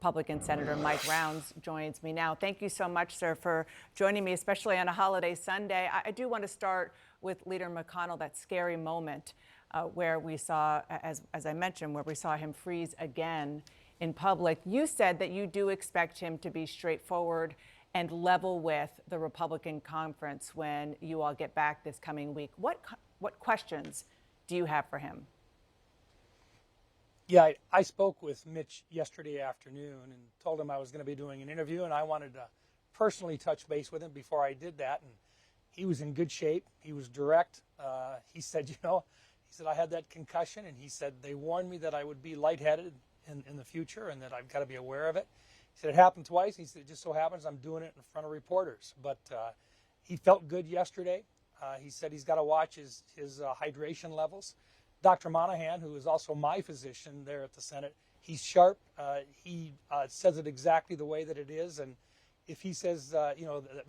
Republican Senator Mike Rounds joins me now. Thank you so much, sir, for joining me, especially on a holiday Sunday. I do want to start with Leader McConnell, that scary moment where we saw, as I mentioned, where we saw him freeze again in public. You said that you do expect him to be straightforward and level with the Republican conference when you all get back this coming week. What questions do you have for him? Yeah, I spoke with Mitch yesterday afternoon and told him I was going to be doing an interview, and I wanted to personally touch base with him before I did that. And he was in good shape. He was direct. He said, he said, I had that concussion, and he said, they warned me that I would be lightheaded in the future and that I've got to be aware of it. He said, it happened twice. He said, it just so happens I'm doing it in front of reporters. But he felt good yesterday. He said he's got to watch his hydration levels. Dr. Monahan, who is also my physician there at the Senate, he's sharp. He says it exactly the way that it is. And if he says, that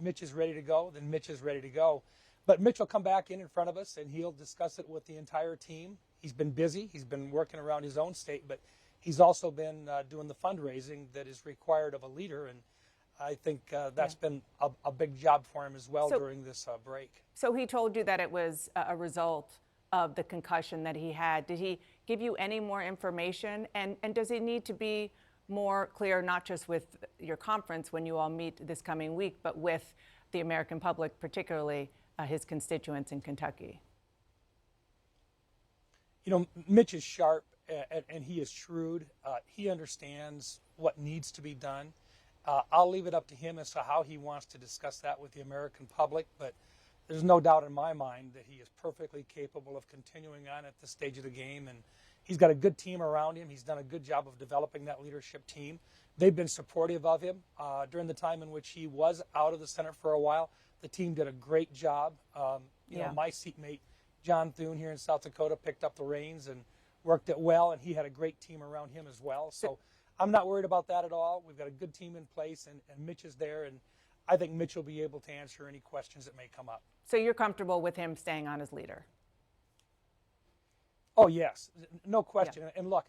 Mitch is ready to go, then Mitch is ready to go. But Mitch will come back in front of us, and he'll discuss it with the entire team. He's been busy. He's been working around his own state, but he's also been doing the fundraising that is required of a leader. And I think that's been a big job for him as well during this break. So he told you that it was a result of the concussion that he had. Did he give you any more information? And does it need to be more clear, not just with your conference when you all meet this coming week, but with the American public, particularly his constituents in Kentucky? Mitch is sharp and he is shrewd. He understands what needs to be done. I'll leave it up to him as to how he wants to discuss that with the American public, but there's no doubt in my mind that he is perfectly capable of continuing on at this stage of the game, and he's got a good team around him. He's done a good job of developing that leadership team. They've been supportive of him during the time in which he was out of the Senate for a while. The team did a great job. My seatmate, John Thune here in South Dakota, picked up the reins and worked it well, and he had a great team around him as well. So I'm not worried about that at all. We've got a good team in place, and Mitch is there, and I think Mitch will be able to answer any questions that may come up. So you're comfortable with him staying on as leader? Oh, yes, no question. Yeah. And look,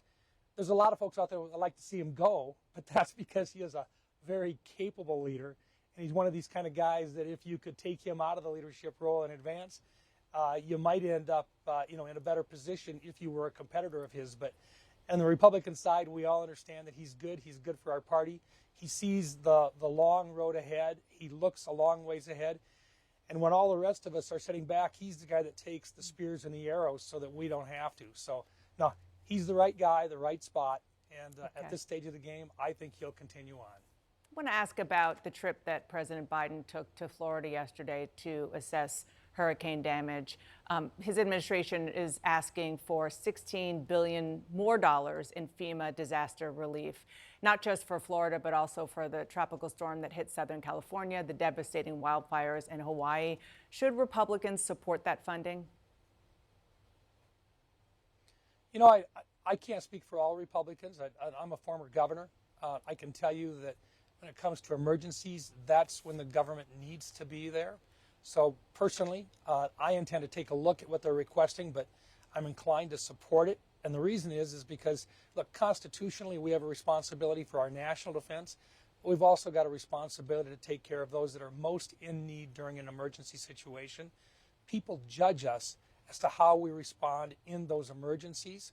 there's a lot of folks out there who would like to see him go, but that's because he is a very capable leader, and he's one of these kind of guys that if you could take him out of the leadership role in advance, you might end up, in a better position if you were a competitor of his. But on the Republican side, we all understand that he's good. He's good for our party. He sees the long road ahead. He looks a long ways ahead. And when all the rest of us are sitting back, he's the guy that takes the spears and the arrows so that we don't have to. So, no, he's the right guy, the right spot. And at this stage of the game, I think he'll continue on. I want to ask about the trip that President Biden took to Florida yesterday to assess hurricane damage. His administration is asking for $16 billion more in FEMA disaster relief, not just for Florida, but also for the tropical storm that hit Southern California, the devastating wildfires in Hawaii. Should Republicans support that funding? I can't speak for all Republicans. I'm a former governor. I can tell you that when it comes to emergencies, that's when the government needs to be there. So personally, I intend to take a look at what they're requesting, but I'm inclined to support it. And the reason is because, look, constitutionally, we have a responsibility for our national defense. But we've also got a responsibility to take care of those that are most in need during an emergency situation. People judge us as to how we respond in those emergencies.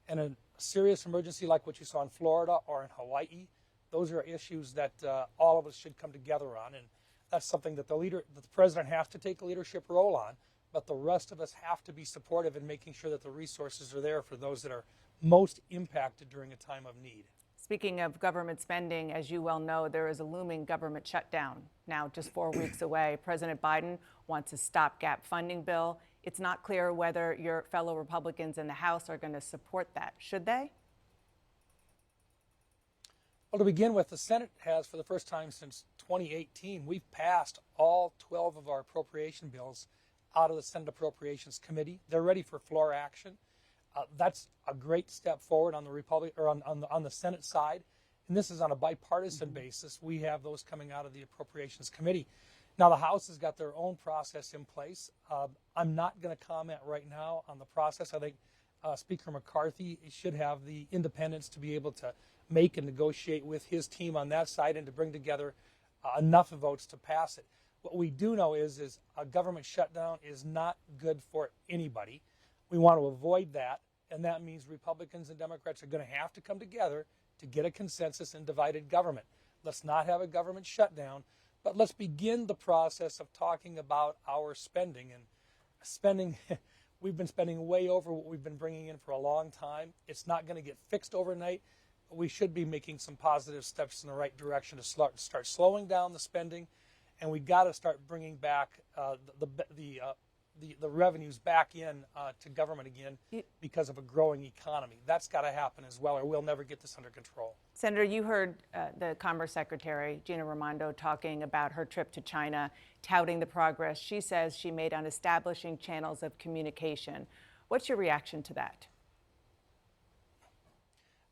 And a serious emergency like what you saw in Florida or in Hawaii, those are issues that all of us should come together on. And that's something that the president has to take a leadership role on, but the rest of us have to be supportive in making sure that the resources are there for those that are most impacted during a time of need. Speaking of government spending, as you well know, there is a looming government shutdown now just 4 weeks away. President Biden wants a stopgap funding bill. It's not clear whether your fellow Republicans in the House are going to support that. Should they? Well, to begin with, the Senate has, for the first time since 2018, we've passed all 12 of our appropriation bills out of the Senate Appropriations Committee. They're ready for floor action. That's a great step forward on the on the Senate side, and this is on a bipartisan basis. We have those coming out of the Appropriations Committee. Now, the House has got their own process in place. I'm not going to comment right now on the process. I think Speaker McCarthy should have the independence to be able to make and negotiate with his team on that side and to bring together enough votes to pass it. What we do know is a government shutdown is not good for anybody. We want to avoid that, and that means Republicans and Democrats are going to have to come together to get a consensus in divided government. Let's not have a government shutdown, but let's begin the process of talking about our spending. And spending, we've been spending way over what we've been bringing in for a long time. It's not going to get fixed overnight, but we should be making some positive steps in the right direction to start slowing down the spending, and we got to start bringing back the revenues back in to government again because of a growing economy. That's got to happen as well, or we'll never get this under control. Senator, you heard the Commerce Secretary, Gina Raimondo, talking about her trip to China, touting the progress she says she made on establishing channels of communication. What's your reaction to that?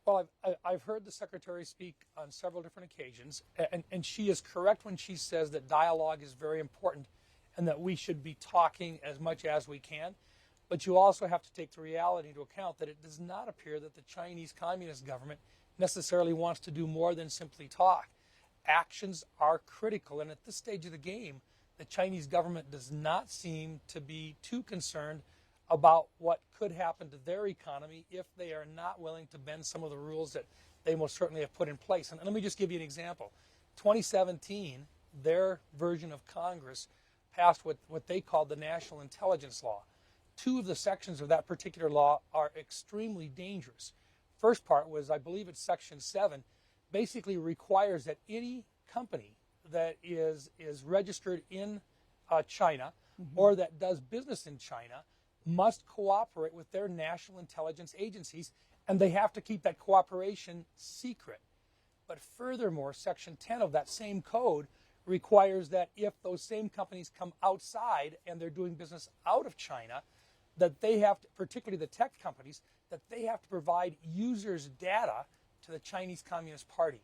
Well, I've heard the Secretary speak on several different occasions, and she is correct when she says that dialogue is very important and that we should be talking as much as we can. But you also have to take the reality into account that it does not appear that the Chinese Communist government necessarily wants to do more than simply talk. Actions are critical, and at this stage of the game, the Chinese government does not seem to be too concerned about what could happen to their economy if they are not willing to bend some of the rules that they most certainly have put in place. And let me just give you an example. 2017, their version of Congress passed what they called the National Intelligence Law. Two of the sections of that particular law are extremely dangerous. First part was, I believe it's Section 7, basically requires that any company that is registered in China or that does business in China must cooperate with their national intelligence agencies, and they have to keep that cooperation secret. But furthermore, Section 10 of that same code requires that if those same companies come outside and they're doing business out of China, that they have to, particularly the tech companies, that they have to provide users' data to the Chinese Communist Party.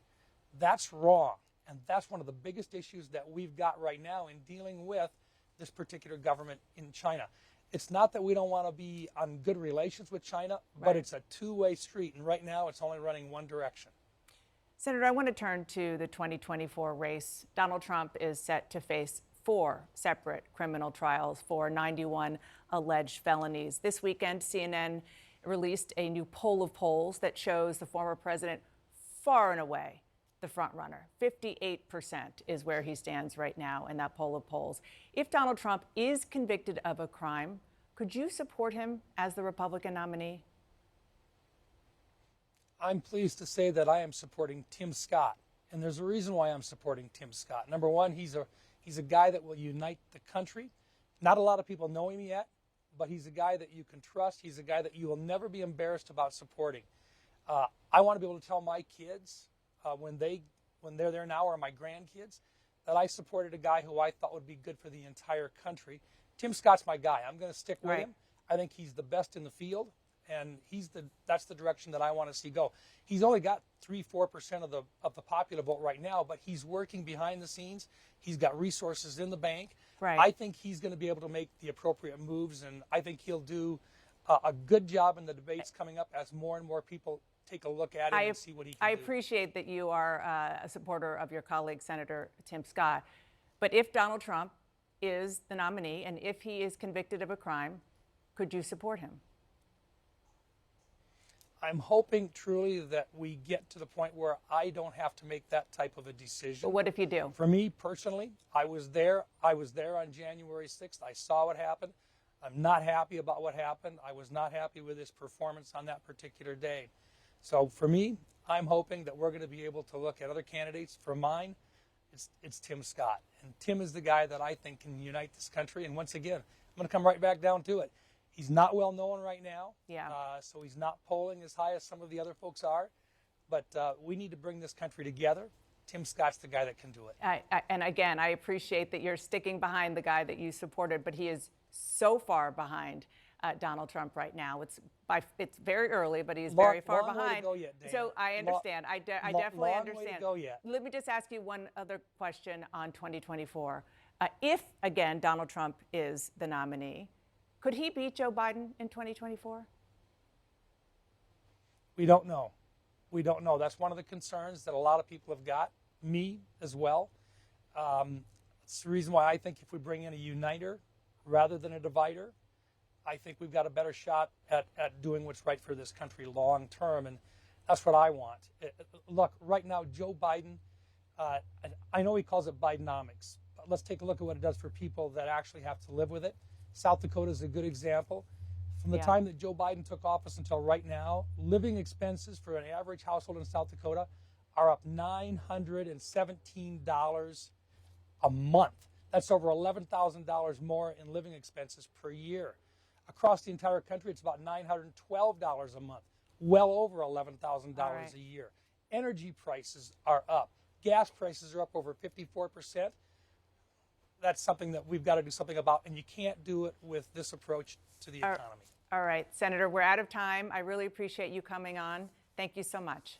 That's wrong, and that's one of the biggest issues that we've got right now in dealing with this particular government in China. It's not that we don't want to be on good relations with China, but it's a two-way street, and right now it's only running one direction. Senator, I want to turn to the 2024 race. Donald Trump is set to face 4 separate criminal trials for 91 alleged felonies. This weekend, CNN released a new poll of polls that shows the former president far and away the front runner. 58% is where he stands right now in that poll of polls. If Donald Trump is convicted of a crime, could you support him as the Republican nominee? I'm pleased to say that I am supporting Tim Scott, and there's a reason why I'm supporting Tim Scott. Number one, he's a guy that will unite the country. Not a lot of people know him yet, but he's a guy that you can trust. He's a guy that you will never be embarrassed about supporting. I want to be able to tell my kids when they're there now, or my grandkids, that I supported a guy who I thought would be good for the entire country. Tim Scott's my guy. I'm going to stick with him. I think he's the best in the field, and that's the direction that I want to see go. He's only got 3-4% of the popular vote right now, but he's working behind the scenes. He's got resources in the bank. I think he's going to be able to make the appropriate moves, and I think he'll do a good job in the debates coming up as more and more people take a look at it and see what he can do. I appreciate that you are a supporter of your colleague, Senator Tim Scott. But if Donald Trump is the nominee and if he is convicted of a crime, could you support him? I'm hoping truly that we get to the point where I don't have to make that type of a decision. But what if you do? For me personally, I was there on January 6th. I saw what happened. I'm not happy about what happened. I was not happy with his performance on that particular day. So for me, I'm hoping that we're going to be able to look at other candidates. For mine, it's Tim Scott. And Tim is the guy that I think can unite this country. And once again, I'm going to come right back down to it. He's not well known right now, so he's not polling as high as some of the other folks are. But we need to bring this country together. Tim Scott's the guy that can do it. And again, I appreciate that you're sticking behind the guy that you supported, but he is so far behind Donald Trump right now. It's very early, but he's very far behind. Way to go yet, Dana. So I understand. I definitely understand. Way to go yet. Let me just ask you one other question on 2024. If, again, Donald Trump is the nominee, could he beat Joe Biden in 2024? We don't know. We don't know. That's one of the concerns that a lot of people have got, me as well. It's the reason why I think if we bring in a uniter rather than a divider, I think we've got a better shot at doing what's right for this country long term, and that's what I want. Look, right now, Joe Biden, I know he calls it Bidenomics, but let's take a look at what it does for people that actually have to live with it. South Dakota is a good example. From the time that Joe Biden took office until right now, living expenses for an average household in South Dakota are up $917 a month. That's over $11,000 more in living expenses per year. Across the entire country, it's about $912 a month, well over $11,000 a year. Energy prices are up. Gas prices are up over 54%. That's something that we've got to do something about, and you can't do it with this approach to the economy. All right, Senator, we're out of time. I really appreciate you coming on. Thank you so much.